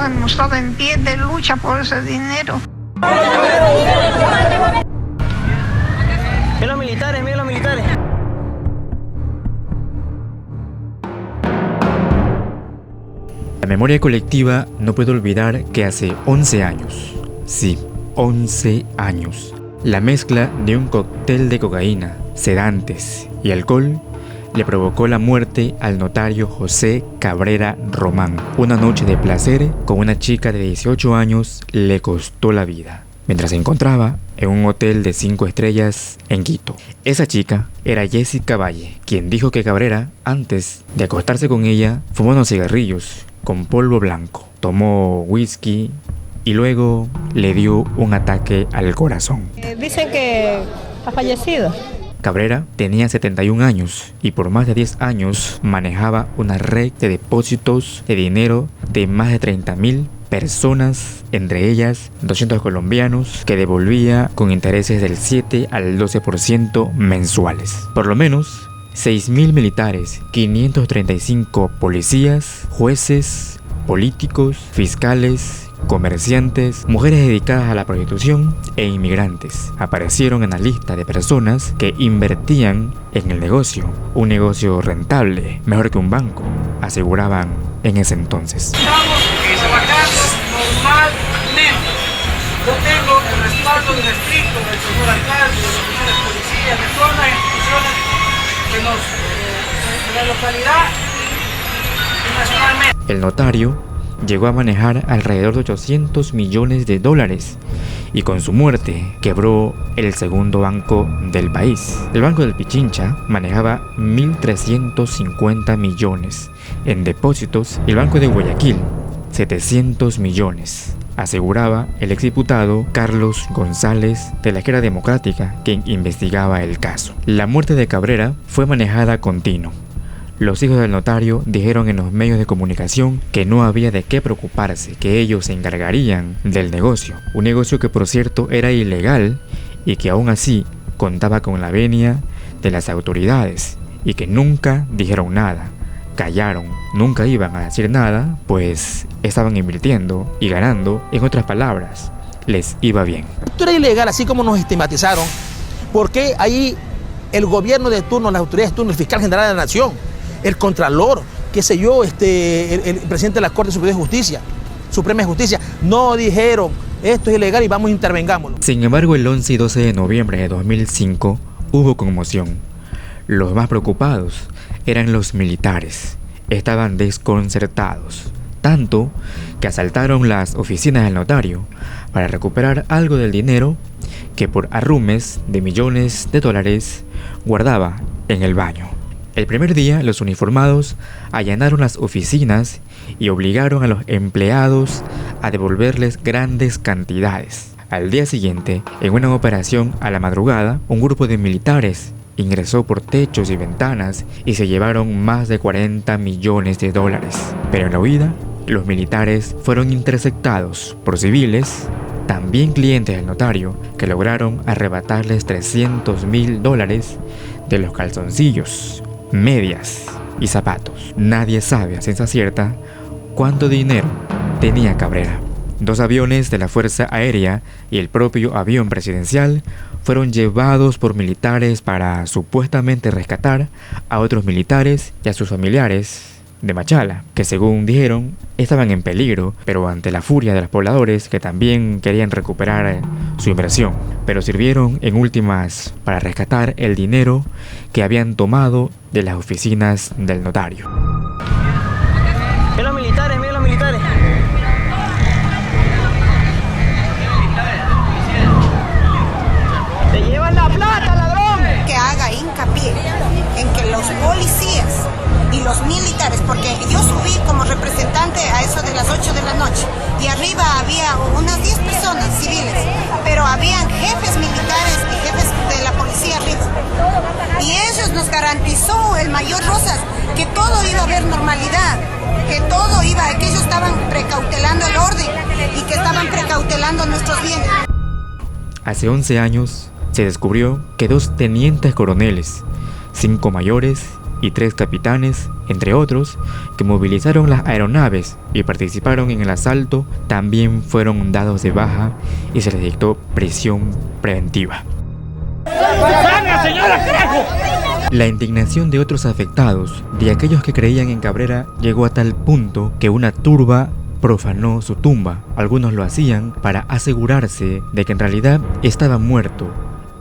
hemos estado en pie de lucha por ese dinero. ¡Ven los militares, ven los militares! La memoria colectiva no puede olvidar que hace 11 años, sí, 11 años, la mezcla de un cóctel de cocaína, sedantes y alcohol le provocó la muerte al notario José Cabrera Román. Una noche de placer con una chica de 18 años le costó la vida, mientras se encontraba en un hotel de 5 estrellas en Quito. Esa chica era Jessica Valle, quien dijo que Cabrera, antes de acostarse con ella, fumó unos cigarrillos con polvo blanco, tomó whisky y luego le dio un ataque al corazón. Dicen que ha fallecido. Cabrera tenía 71 años y por más de 10 años manejaba una red de depósitos de dinero de más de 30.000 personas, entre ellas 200 colombianos, que devolvía con intereses del 7 al 12% mensuales. Por lo menos 6.000 militares, 535 policías, jueces, políticos, fiscales, comerciantes, mujeres dedicadas a la prostitución e inmigrantes aparecieron en la lista de personas que invertían en el negocio, un negocio rentable, mejor que un banco, aseguraban en ese entonces. Estamos trabajando normalmente. Yo tengo el respaldo irrestricto del señor alcalde, de los señores policías, de todas las instituciones que de la localidad y nacionalmente. El notario llegó a manejar alrededor de 800 millones de dólares y con su muerte quebró el segundo banco del país. El Banco del Pichincha manejaba 1.350 millones en depósitos y el Banco de Guayaquil 700 millones. Aseguraba el exdiputado Carlos González de la Izquierda Democrática, quien investigaba el caso. La muerte de Cabrera fue manejada con tino. Los hijos del notario dijeron en los medios de comunicación que no había de qué preocuparse, que ellos se encargarían del negocio. Un negocio que por cierto era ilegal y que aún así contaba con la venia de las autoridades y que nunca dijeron nada. Callaron, nunca iban a decir nada, pues estaban invirtiendo y ganando. En otras palabras, les iba bien. Esto era ilegal, así como nos estigmatizaron, porque ahí el gobierno de turno, las autoridades de turno, el fiscal general de la nación, el contralor, qué sé yo, el presidente de la Corte Suprema de Justicia, no dijeron, esto es ilegal y vamos, intervengámoslo. Sin embargo, el 11 y 12 de noviembre de 2005 hubo conmoción. Los más preocupados eran los militares. Estaban desconcertados, tanto que asaltaron las oficinas del notario para recuperar algo del dinero que por arrumes de millones de dólares guardaba en el baño. El primer día, los uniformados allanaron las oficinas y obligaron a los empleados a devolverles grandes cantidades. Al día siguiente, en una operación a la madrugada, un grupo de militares ingresó por techos y ventanas y se llevaron más de 40 millones de dólares. Pero en la huida, los militares fueron interceptados por civiles, también clientes del notario, que lograron arrebatarles 300.000 dólares de los calzoncillos, medias y zapatos. Nadie sabe a ciencia cierta cuánto dinero tenía Cabrera. 2 aviones de la Fuerza Aérea y el propio avión presidencial fueron llevados por militares para supuestamente rescatar a otros militares y a sus familiares de Machala, que según dijeron estaban en peligro, pero ante la furia de los pobladores que también querían recuperar su inversión, pero sirvieron en últimas para rescatar el dinero que habían tomado de las oficinas del notario. ¡Ven los militares, ven los militares! ¡Te llevan la plata, ladrón! Que haga hincapié en que los policías y los militares, porque yo subí como representante a eso de las 8 de la noche y arriba había unas 10 personas civiles, pero habían jefes militares y jefes de la policía arriba. Y ellos nos garantizó, el mayor Rosas, que todo iba a haber normalidad, que todo iba, que ellos estaban precautelando el orden y que estaban precautelando nuestros bienes. Hace 11 años se descubrió que 2 tenientes coroneles, 5 mayores y 3 capitanes, entre otros, que movilizaron las aeronaves y participaron en el asalto, también fueron dados de baja y se les dictó prisión preventiva. La indignación de otros afectados, de aquellos que creían en Cabrera, llegó a tal punto que una turba profanó su tumba. Algunos lo hacían para asegurarse de que en realidad estaba muerto.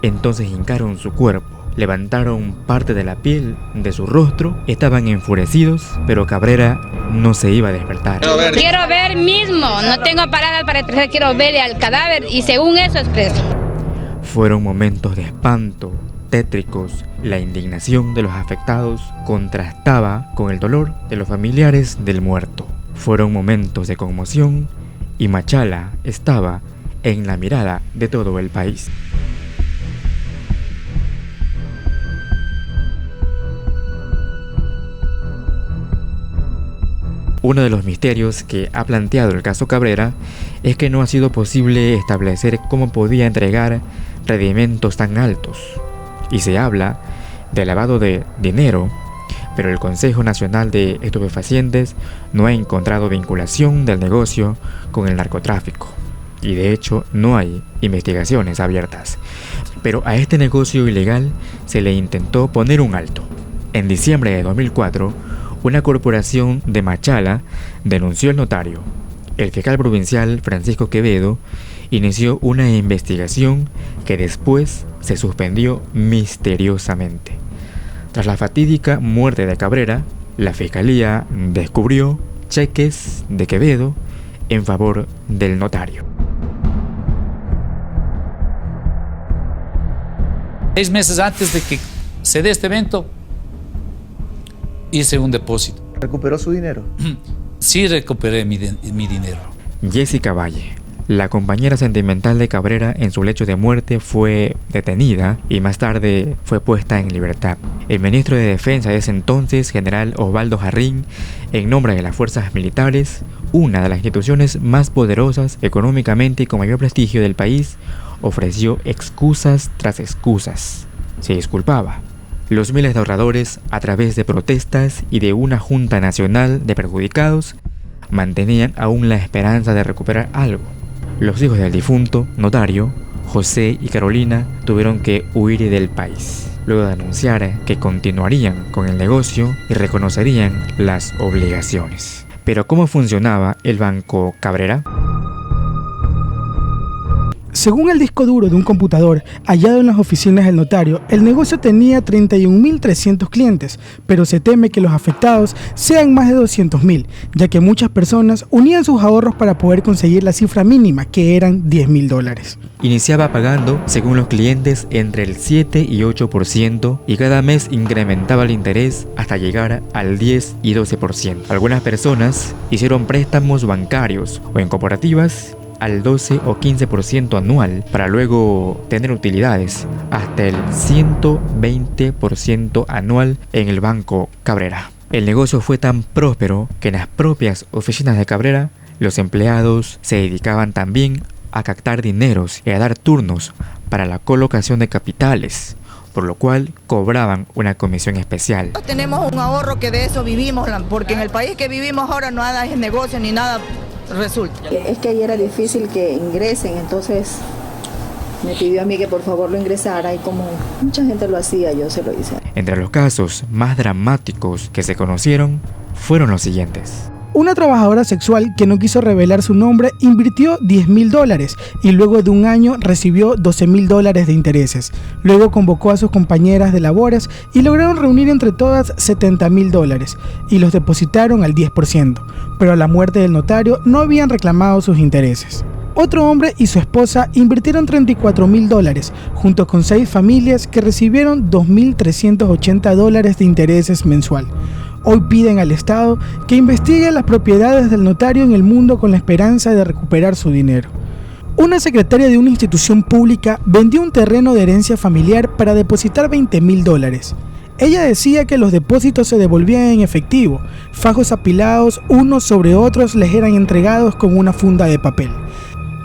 Entonces hincaron su cuerpo, levantaron parte de la piel de su rostro, estaban enfurecidos, pero Cabrera no se iba a despertar. Quiero ver mismo, no tengo paradas para expresar, quiero ver al cadáver y según eso expreso. Fueron momentos de espanto, tétricos. La indignación de los afectados contrastaba con el dolor de los familiares del muerto. Fueron momentos de conmoción y Machala estaba en la mirada de todo el país. Uno de los misterios que ha planteado el caso Cabrera es que no ha sido posible establecer cómo podía entregar rendimentos tan altos. Y se habla de lavado de dinero, pero el Consejo Nacional de Estupefacientes no ha encontrado vinculación del negocio con el narcotráfico. Y de hecho no hay investigaciones abiertas. Pero a este negocio ilegal se le intentó poner un alto. En diciembre de 2004, una corporación de Machala denunció al notario. El fiscal provincial Francisco Quevedo inició una investigación que después se suspendió misteriosamente. Tras la fatídica muerte de Cabrera, la fiscalía descubrió cheques de Quevedo en favor del notario. 6 meses antes de que se dé este evento, hice un depósito. ¿Recuperó su dinero? Sí, recuperé mi dinero. Jessica Valle, la compañera sentimental de Cabrera en su lecho de muerte, fue detenida y más tarde fue puesta en libertad. El ministro de Defensa de ese entonces, general Osvaldo Jarrín, en nombre de las fuerzas militares, una de las instituciones más poderosas económicamente y con mayor prestigio del país, ofreció excusas tras excusas. Se disculpaba. Los miles de ahorradores, a través de protestas y de una Junta Nacional de Perjudicados, mantenían aún la esperanza de recuperar algo. Los hijos del difunto notario, José y Carolina, tuvieron que huir del país, luego de anunciar que continuarían con el negocio y reconocerían las obligaciones. Pero ¿cómo funcionaba el Banco Cabrera? Según el disco duro de un computador hallado en las oficinas del notario, el negocio tenía 31.300 clientes, pero se teme que los afectados sean más de 200.000, ya que muchas personas unían sus ahorros para poder conseguir la cifra mínima, que eran $10.000. Iniciaba pagando, según los clientes, entre el 7 y 8% y cada mes incrementaba el interés hasta llegar al 10 y 12%. Algunas personas hicieron préstamos bancarios o en cooperativas al 12 o 15% anual para luego tener utilidades hasta el 120% anual en el Banco Cabrera. El negocio fue tan próspero que en las propias oficinas de Cabrera los empleados se dedicaban también a captar dineros y a dar turnos para la colocación de capitales, por lo cual cobraban una comisión especial. Tenemos un ahorro que de eso vivimos, porque en el país que vivimos ahora no hay negocio ni nada resulta. Es que ahí era difícil que ingresen, entonces me pidió a mí que por favor lo ingresara y como mucha gente lo hacía, yo se lo hice. Entre los casos más dramáticos que se conocieron fueron los siguientes. Una trabajadora sexual que no quiso revelar su nombre invirtió $10.000 y luego de un año recibió $12.000 de intereses. Luego convocó a sus compañeras de labores y lograron reunir entre todas $70.000 y los depositaron al 10%, pero a la muerte del notario no habían reclamado sus intereses. Otro hombre y su esposa invirtieron $34.000 junto con 6 familias que recibieron $2.380 de intereses mensual. Hoy piden al Estado que investigue las propiedades del notario en el mundo con la esperanza de recuperar su dinero. Una secretaria de una institución pública vendió un terreno de herencia familiar para depositar $20.000. Ella decía que los depósitos se devolvían en efectivo, fajos apilados unos sobre otros les eran entregados con una funda de papel.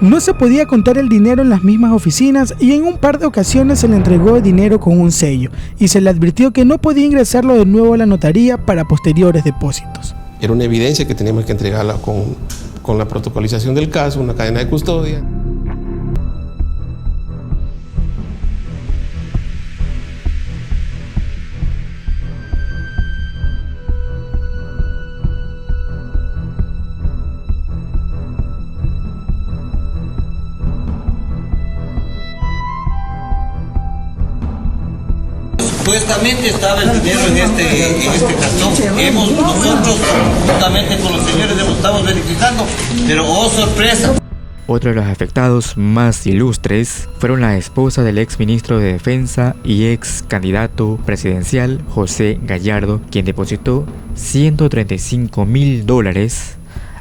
No se podía contar el dinero en las mismas oficinas y en un par de ocasiones se le entregó el dinero con un sello y se le advirtió que no podía ingresarlo de nuevo a la notaría para posteriores depósitos. Era una evidencia que teníamos que entregarla con la protocolización del caso, una cadena de custodia. Supuestamente estaba el dinero en este cartón. Nosotros, juntamente con los señores, estamos verificando, pero oh sorpresa. Otro de los afectados más ilustres fueron la esposa del ex ministro de Defensa y ex candidato presidencial José Gallardo, quien depositó $135.000.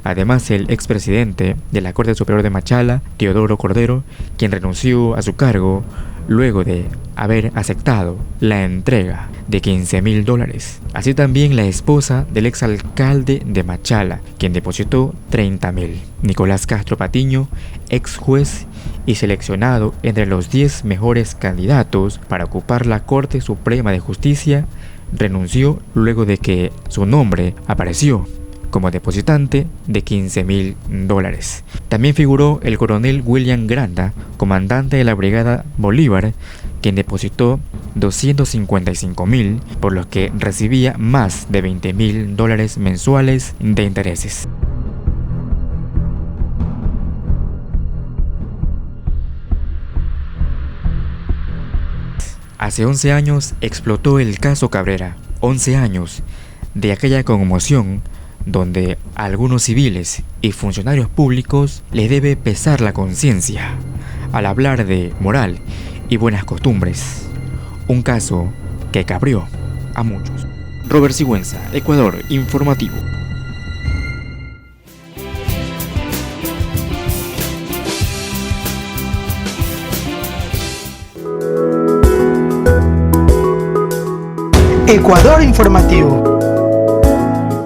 Además, el expresidente de la Corte Superior de Machala, Teodoro Cordero, quien renunció a su cargo luego de haber aceptado la entrega de $15.000. Así también la esposa del exalcalde de Machala, quien depositó $30.000. Nicolás Castro Patiño, ex juez y seleccionado entre los 10 mejores candidatos para ocupar la Corte Suprema de Justicia, renunció luego de que su nombre apareció como depositante de $15.000. También figuró el coronel William Granda, comandante de la Brigada Bolívar, quien depositó $255.000, por los que recibía más de $20.000 mensuales de intereses. Hace 11 años explotó el caso Cabrera, 11 años de aquella conmoción donde a algunos civiles y funcionarios públicos les debe pesar la conciencia al hablar de moral y buenas costumbres. Un caso que cabrió a muchos. Robert Sigüenza, Ecuador Informativo. Ecuador Informativo.